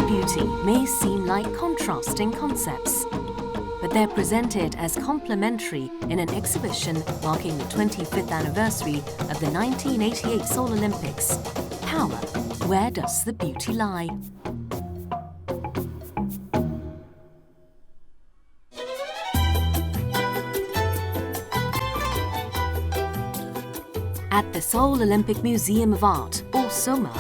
beauty may seem like contrasting concepts, but they're presented as complementary in an exhibition marking the 25th anniversary of the 1988 Seoul Olympics. Power, where does the beauty lie? At the Seoul Olympic Museum of Art, or SOMA,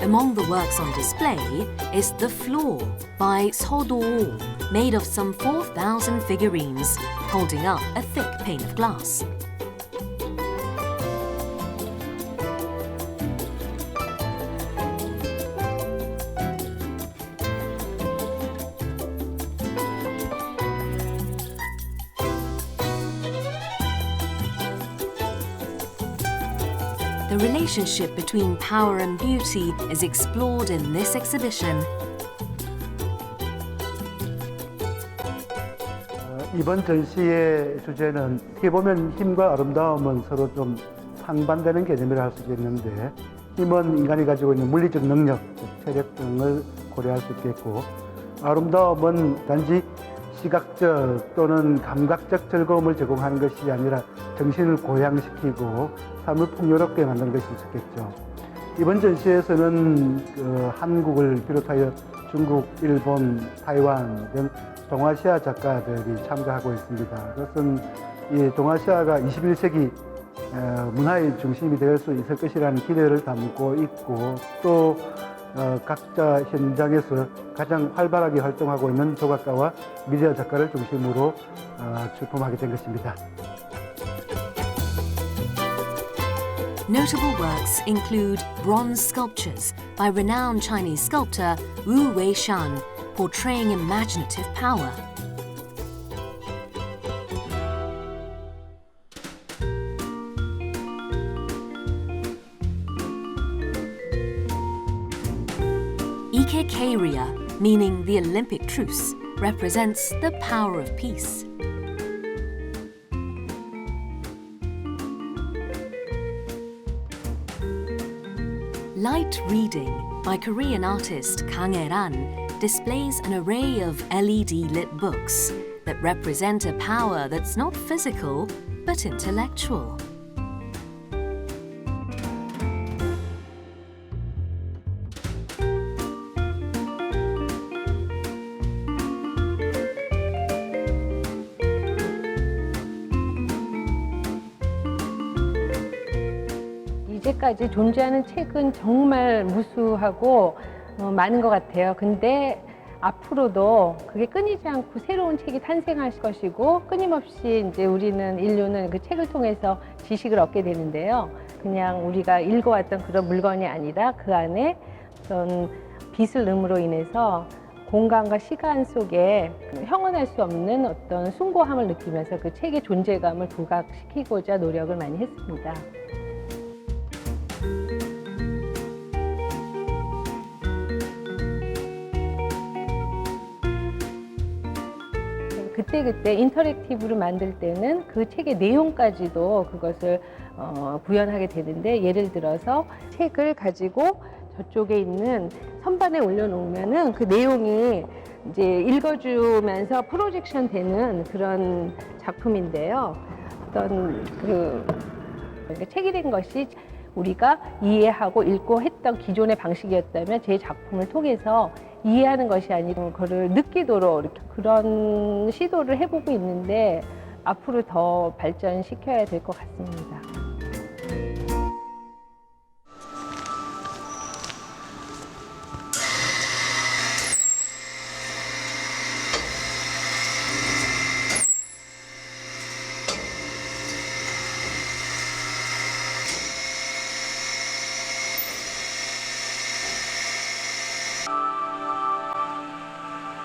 among the works on display is The Floor by Seo Do-oh, made of some 4,000 figurines holding up a thick pane of glass. The relationship between power and beauty is explored in this exhibition. 이번 전시의 주제는 어떻게 보면 힘과 아름다움은 서로 좀 상반되는 개념이라 할 수 있겠는데, 힘은 인간이 가지고 있는 물리적 능력, 체력 등을 고려할 수 있겠고, 아름다움은 단지 시각적 또는 감각적 즐거움을 제공하는 것이 아니라 정신을 고양시키고 삶을 풍요롭게 만드는 것이 있었겠죠. 이번 전시에서는 한국을 비롯하여 중국, 일본, 타이완 등 동아시아 작가들이 참가하고 있습니다. 그것은 이 동아시아가 21세기 문화의 중심이 될 수 있을 것이라는 기대를 담고 있고, 또 각자 현장에서 가장 활발하게 활동하고 있는 조각가와 미디어 작가를 중심으로 출품하게 된 것입니다. Notable works include bronze sculptures by renowned Chinese sculptor Wu Weishan, portraying imaginative power. Ikekeiria, meaning the Olympic truce, represents the power of peace. Light Reading by Korean artist Kang Hae-ran displays an array of LED-lit books that represent a power that's not physical but intellectual. 이제까지 존재하는 책은 정말 무수하고 많은 것 같아요. 근데 앞으로도 그게 끊이지 않고 새로운 책이 탄생할 것이고, 끊임없이 이제 인류는 그 책을 통해서 지식을 얻게 되는데요. 그냥 우리가 읽어왔던 그런 물건이 아니라 그 안에 어떤 빛을 넣음으로 인해서 공간과 시간 속에 형언할 수 없는 어떤 숭고함을 느끼면서 그 책의 존재감을 부각시키고자 노력을 많이 했습니다. 그때 인터랙티브로 만들 때는 그 책의 내용까지도 그것을 구현하게 되는데, 예를 들어서 책을 가지고 저쪽에 있는 선반에 올려놓으면은 그 내용이 이제 읽어주면서 프로젝션 되는 그런 작품인데요. 그러니까 책이 된 것이 우리가 이해하고 읽고 했던 기존의 방식이었다면, 제 작품을 통해서 이해하는 것이 아니라 그거를 느끼도록 이렇게 그런 시도를 해보고 있는데, 앞으로 더 발전시켜야 될 것 같습니다.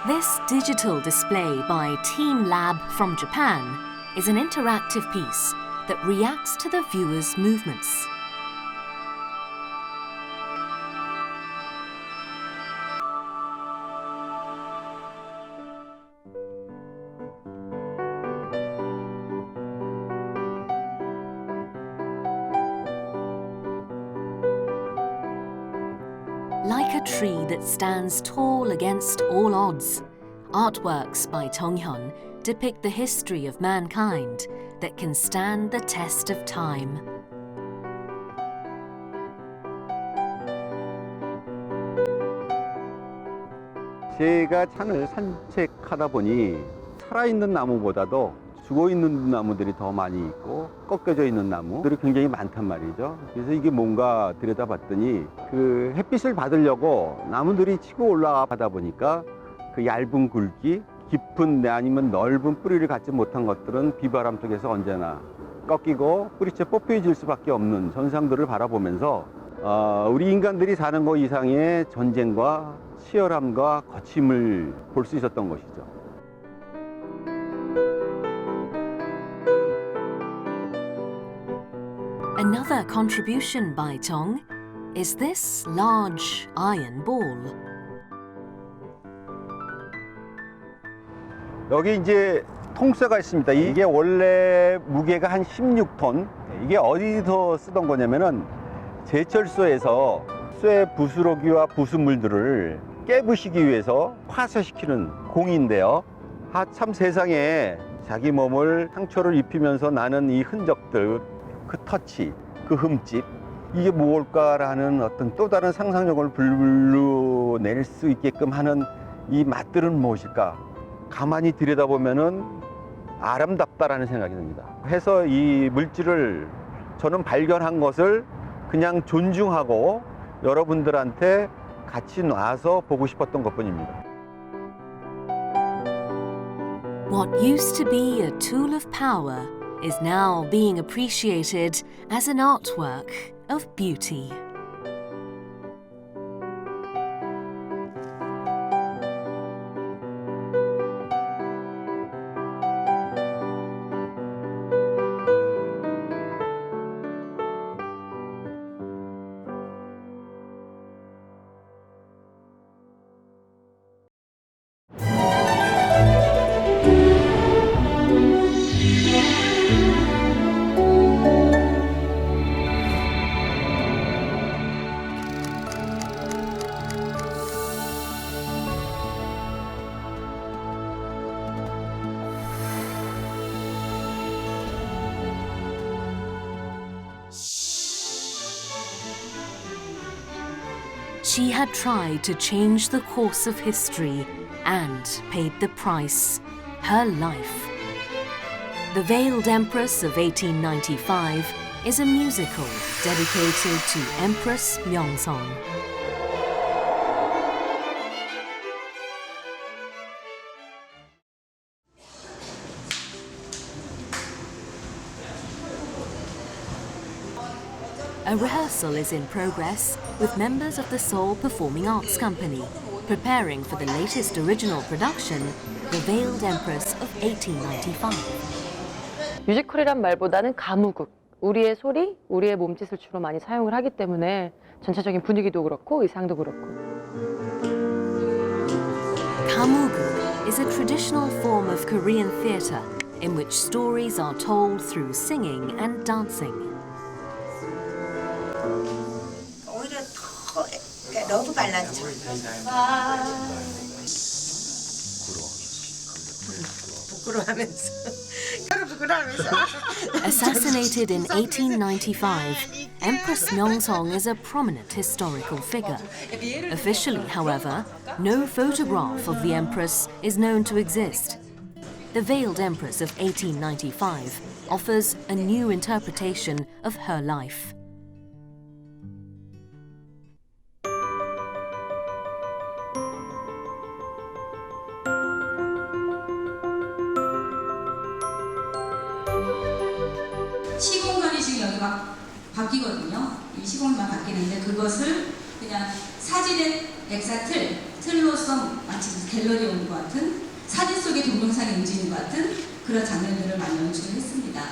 This digital display by Team Lab from Japan is an interactive piece that reacts to the viewer's movements. a tree that stands tall against all odds, artworks by Tonghyun depict the history of mankind that can stand the test of time. 제가 산을 산책하다 보니 살아있는 나무보다도 죽어있는 나무들이 더 많이 있고 꺾여져 있는 나무들이 굉장히 많단 말이죠. 그래서 이게 뭔가 들여다봤더니 그 햇빛을 받으려고 나무들이 치고 올라가다 보니까 그 얇은 굵기, 깊은 아니면 넓은 뿌리를 갖지 못한 것들은 비바람 속에서 언제나 꺾이고 뿌리채 뽀뽀해질 수밖에 없는 현상들을 바라보면서 우리 인간들이 사는 것 이상의 전쟁과 치열함과 거침을 볼 수 있었던 것이죠. Another contribution by Tong is this large iron ball. 여기 이제 통쇠가 있습니다. 이게 원래 무게가 한 16톤. 이게 어디서 쓰던 거냐면은 제철소에서 쇠 부스러기와 부수물들을 깨부시기 위해서 파쇄시키는 공인데요. 참 세상에 자기 몸을 상처를 입히면서 나는 이 흔적들, 그 터치, 그 흠집, 이게 무엇일까라는 어떤 또 다른 상상력을 불러낼 수 있게끔 하는 이 맛들은 무엇일까? 가만히 들여다보면은 아름답다라는 생각이 듭니다. 해서 이 물질을 저는 발견한 것을 그냥 존중하고 여러분들한테 같이 놔서 보고 싶었던 것뿐입니다. What used to be a tool of power is now being appreciated as an artwork of beauty. She had tried to change the course of history and paid the price, her life. The Veiled Empress of 1895 is a musical dedicated to Empress Myeongsong. A rehearsal is in progress with members of the Seoul Performing Arts Company preparing for the latest original production, The Veiled Empress of 1895. 뮤지컬이란 말보다는 가무극, 우리의 소리, 우리의 몸짓을 주로 많이 사용을 하기 때문에 전체적인 분위기도 그렇고 의상도 그렇고. Gamugu is a traditional form of Korean theatre in which stories are told through singing and dancing. 오히려 더 러브 발라드. Assassinated in 1895, Empress Myeongsong is a prominent historical figure. Officially, however, no photograph of the Empress is known to exist. The Veiled Empress of 1895 offers a new interpretation of her life. 시공간이 지금 여기 막 바뀌거든요. 이 시공간 바뀌는데 그것을 그냥 사진의 틀로서 마치 갤러리에 온 것 같은 사진 속의 동영상이 움직이는 것 같은 그런 장면들을 많이 연출을 했습니다.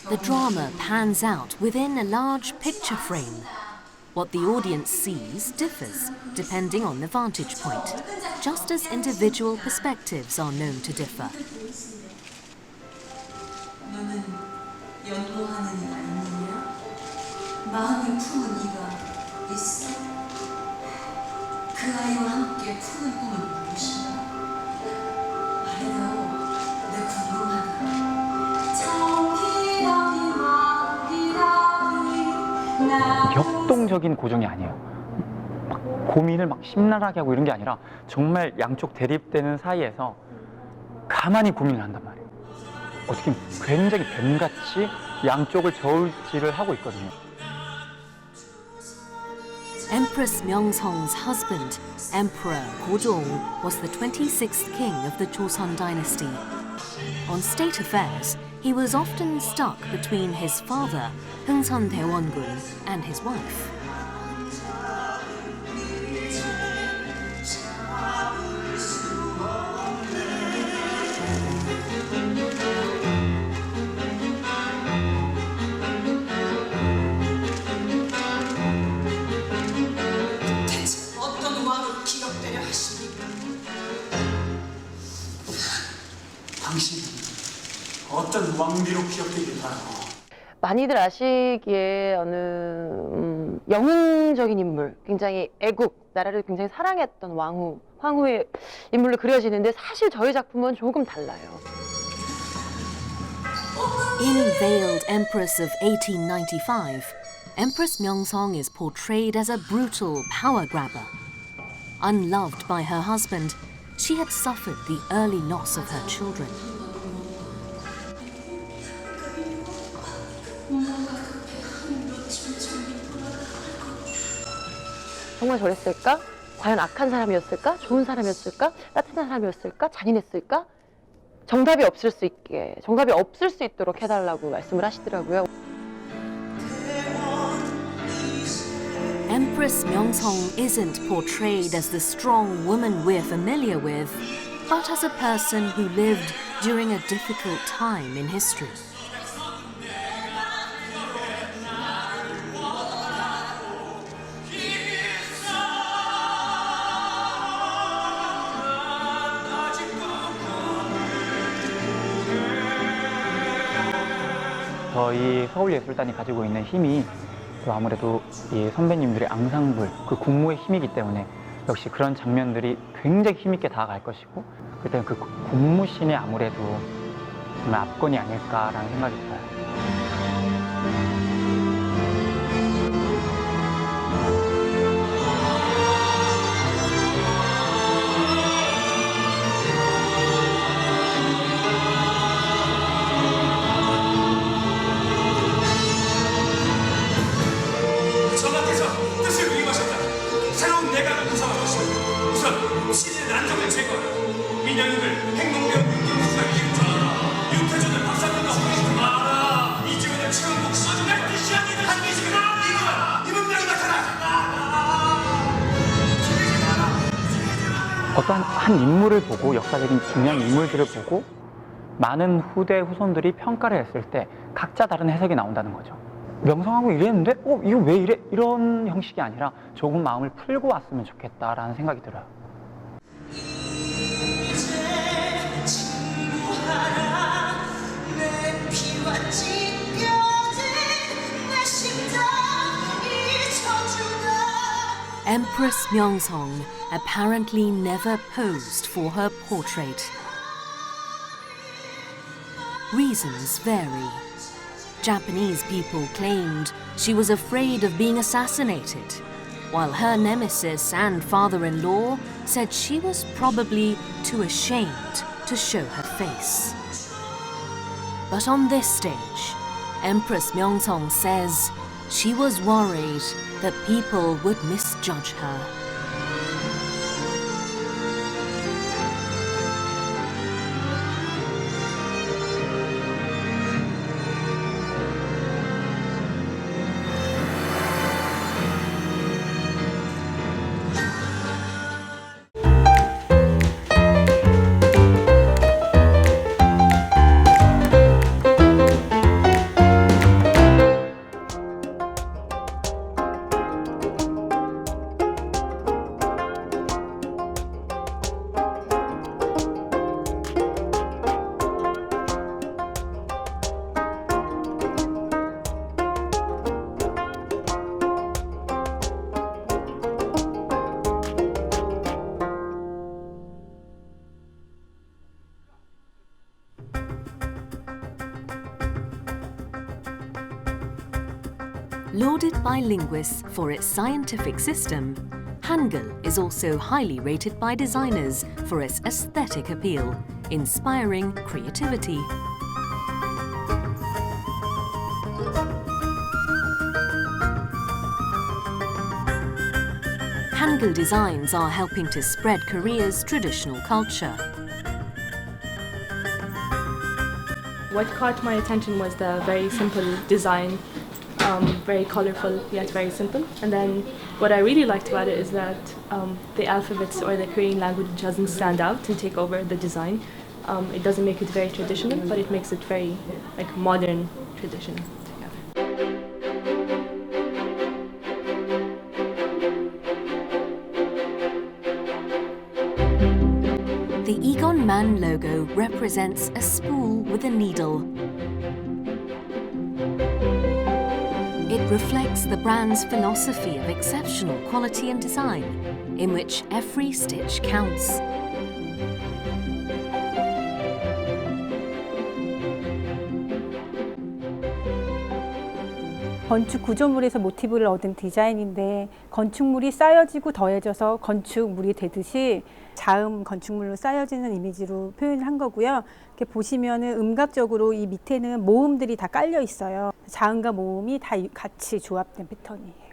The drama pans out within a large picture frame. What the audience sees differs depending on the vantage point, just as individual perspectives are known to differ. 너는 연로하는 이가 있느냐? 마음을 품은 이가 있어? 그 아이와 함께 푸른 꿈을 꾸시다. 말해다오, 내 궁금하다. 역동적인 고정이 아니에요. 막 고민을 막 심란하게 하고 이런 게 아니라 정말 양쪽 대립되는 사이에서 가만히 고민을 한단 말이에요. 어떻게 보면 굉장히 뱀같이 양쪽을 저울질을 하고 있거든요. Empress Myeongsong's husband, Emperor Gojong, was the 26th king of the Joseon dynasty. On state affairs, he was often stuck between his father, Heungsun Daewon-gun, and his wife. 대체 어떤 왕을 기억되려 하십니까? 당신 어떤 왕비로 기억되길 바라고. 많이들 아시기에 어느 영웅적인 인물, 굉장히 애국, 나라를 굉장히 사랑했던 황후의 인물로 그려지는데 사실 저희 작품은 조금 달라요. In Veiled Empress of 1895, Empress Myeongsong is portrayed as a brutal power grabber. Unloved by her husband, she had suffered the early loss of her children. 정말 저랬을까? 과연 악한 사람이었을까? 좋은 사람이었을까? 따뜻한 사람이었을까? 잔인했을까? 정답이 없을 수 있도록 해달라고 말씀을 하시더라고요. Empress Myeongsong isn't portrayed as the strong woman we're familiar with, but as a person who lived during a difficult time in history. 저희 서울예술단이 가지고 있는 힘이 또 아무래도 이 선배님들의 앙상블, 그 군무의 힘이기 때문에 역시 그런 장면들이 굉장히 힘있게 다가갈 것이고 그때는 그 군무신의 아무래도 정말 압권이 아닐까라는 생각이 들어요. 전하께서 뜻을 위임하셨다. 새로운 내각을 구성할 것이다. 우선 신의 난정을 제거하라. 민영익을 행동대원 윤경수가 이루자. 윤태준을 박사님과 호의시키지 마라. 이지훈을 최은국 써주는 뜻이 아니는 한기식을 이 문명이 나타나. 어떤 한 인물을 보고 역사적인 중요한 인물들을 보고 많은 후대 후손들이 평가를 했을 때 각자 다른 해석이 나온다는 거죠. 명성하고 이랬는데 이거 왜 이래? 이런 형식이 아니라 조금 마음을 풀고 왔으면 좋겠다라는 생각이 들어요. Empress Myeongsong apparently never posed for her portrait. Reasons vary. Japanese people claimed she was afraid of being assassinated, while her nemesis and father-in-law said she was probably too ashamed to show her face. But on this stage, Empress Myeongsong says she was worried that people would misjudge her. Lauded by linguists for its scientific system, Hangul is also highly rated by designers for its aesthetic appeal, inspiring creativity. Hangul designs are helping to spread Korea's traditional culture. What caught my attention was the very simple design, very colorful yet very simple. And then what I really liked about it is that the alphabets or the Korean language doesn't stand out and take over the design. It doesn't make it very traditional, but it makes it very like modern tradition together. The Egon Man logo represents a spool with a needle. It reflects the brand's philosophy of exceptional quality and design, in which every stitch counts. 건축 구조물에서 모티브를 얻은 디자인인데 건축물이 쌓여지고 더해져서 건축물이 되듯이 자음 건축물로 쌓여지는 이미지로 표현을 한 거고요. 이렇게 보시면은 음각적으로 이 밑에는 모음들이 다 깔려 있어요. 자음과 모음이 다 같이 조합된 패턴이에요.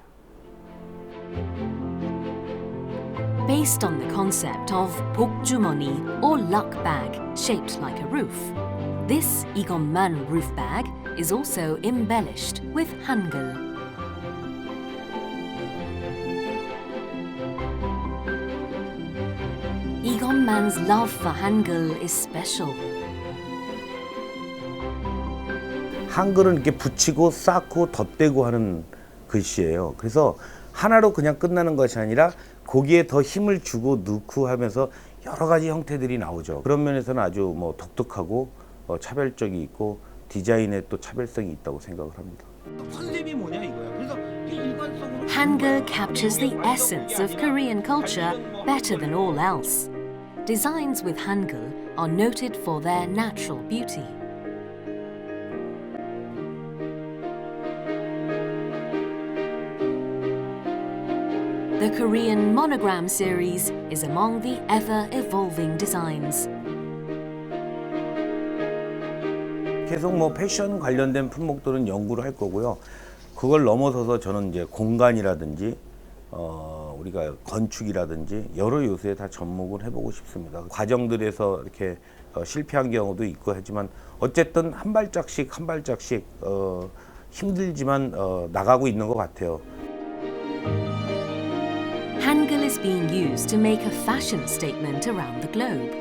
Based on the concept of 복주머니 or luck bag shaped like a roof, this Egon Man roof bag is also embellished with Hangul. Egon Man's love for Hangul is special. 한글은 이렇게 붙이고 쌓고 덧대고 하는 글씨예요. 그래서 하나로 그냥 끝나는 것이 아니라 거기에 더 힘을 주고 넣고 하면서 여러 가지 형태들이 나오죠. 그런 면에서는 아주 뭐 독특하고 차별적이 있고 디자인에 또 차별성이 있다고 생각을 합니다. 컨셉이 뭐냐 이거야. 그래서 일관성으로 Hangul captures the essence of Korean culture better than all else. Designs with Hangul are noted for their natural beauty. The Korean monogram series is among the ever-evolving designs. 계속 뭐 패션 관련된 품목들은 연구를 할 거고요. 그걸 넘어서서 저는 이제 공간이라든지 우리가 건축이라든지 여러 요소에 다 접목을 해보고 싶습니다. 과정들에서 이렇게 실패한 경우도 있고 하지만 어쨌든 한 발짝씩 한 발짝씩 힘들지만 나가고 있는 것 같아요. Hangul is being used to make a fashion statement around the globe.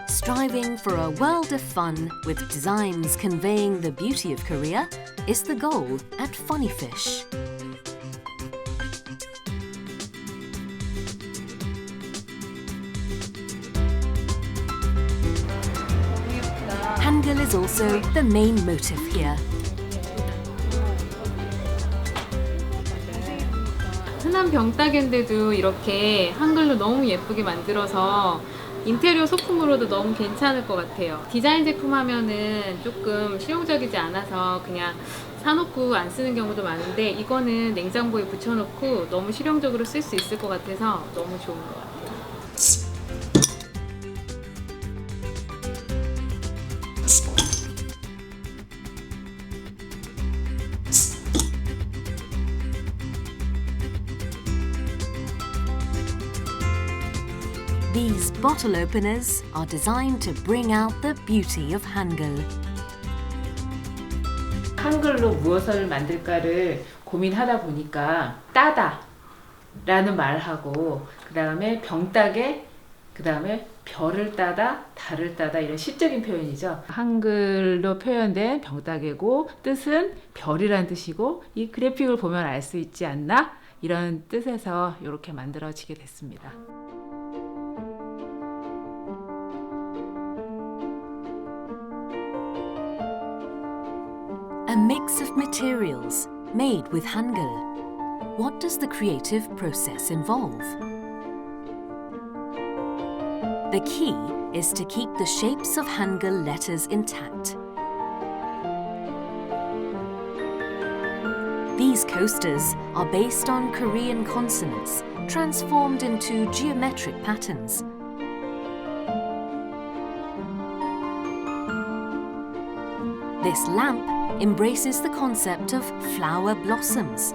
Striving for a world of fun with designs conveying the beauty of Korea is the goal at Funny Fish. Hangul is also the main motive here. 흔한 병따개인데도 이렇게 한글로 너무 예쁘게 만들어서 인테리어 소품으로도 너무 괜찮을 것 같아요. 디자인 제품 하면은 조금 실용적이지 않아서 그냥 사놓고 안 쓰는 경우도 많은데 이거는 냉장고에 붙여놓고 너무 실용적으로 쓸 수 있을 것 같아서 너무 좋은 것 같아요. These bottle openers are designed to bring out the beauty of Hangul. 한글로 무엇을 만들까를 고민하다 보니까 따다 라는 말하고 그 다음에 병따개, 그 다음에 별을 따다, 달을 따다 이런 시적인 표현이죠. 한글로 표현된 병따개고 뜻은 별이란 뜻이고 이 그래픽을 보면 알 수 있지 않나? 이런 뜻에서 이렇게 만들어지게 됐습니다. A mix of materials, made with Hangul. What does the creative process involve? The key is to keep the shapes of Hangul letters intact. These coasters are based on Korean consonants transformed into geometric patterns. This lamp embraces the concept of flower blossoms.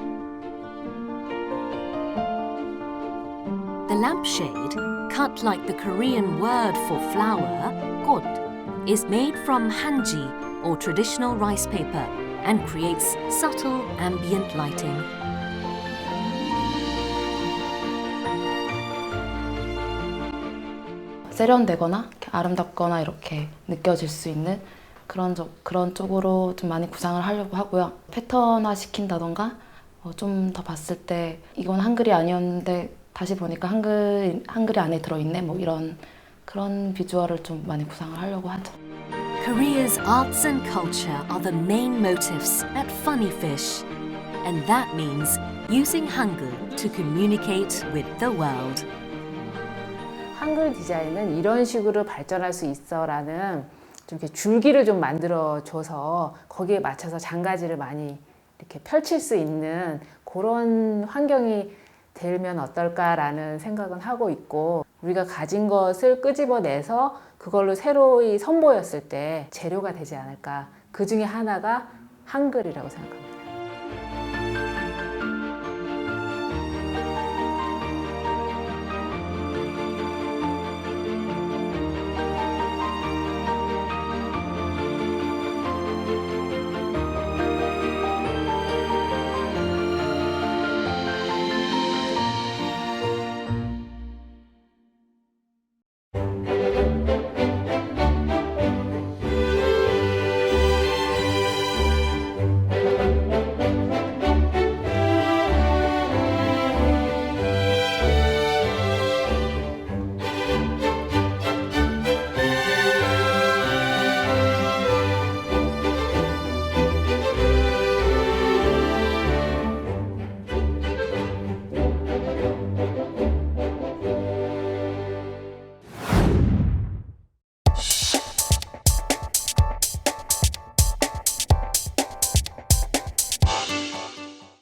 The lampshade, cut like the Korean word for flower, got, is made from hanji or traditional rice paper and creates subtle ambient lighting. 세련되거나 아름답거나 이렇게 느껴질 수 있는 그런 쪽으로 좀 많이 구상을 하려고 하고요. 패턴화 시킨다던가 좀 더 봤을 때 이건 한글이 아니었는데 다시 보니까 한글이 안에 들어있네 뭐 이런 그런 비주얼을 좀 많이 구상을 하려고 하죠. Korea's arts and culture are the main motifs at Funny Fish, and that means using Hangul to communicate with the world. 한글 디자인은 이런 식으로 발전할 수 있어라는 좀 이렇게 줄기를 좀 만들어줘서 거기에 맞춰서 장가지를 많이 이렇게 펼칠 수 있는 그런 환경이 되면 어떨까라는 생각은 하고 있고, 우리가 가진 것을 끄집어내서 그걸로 새로이 선보였을 때 재료가 되지 않을까. 그 중에 하나가 한글이라고 생각합니다.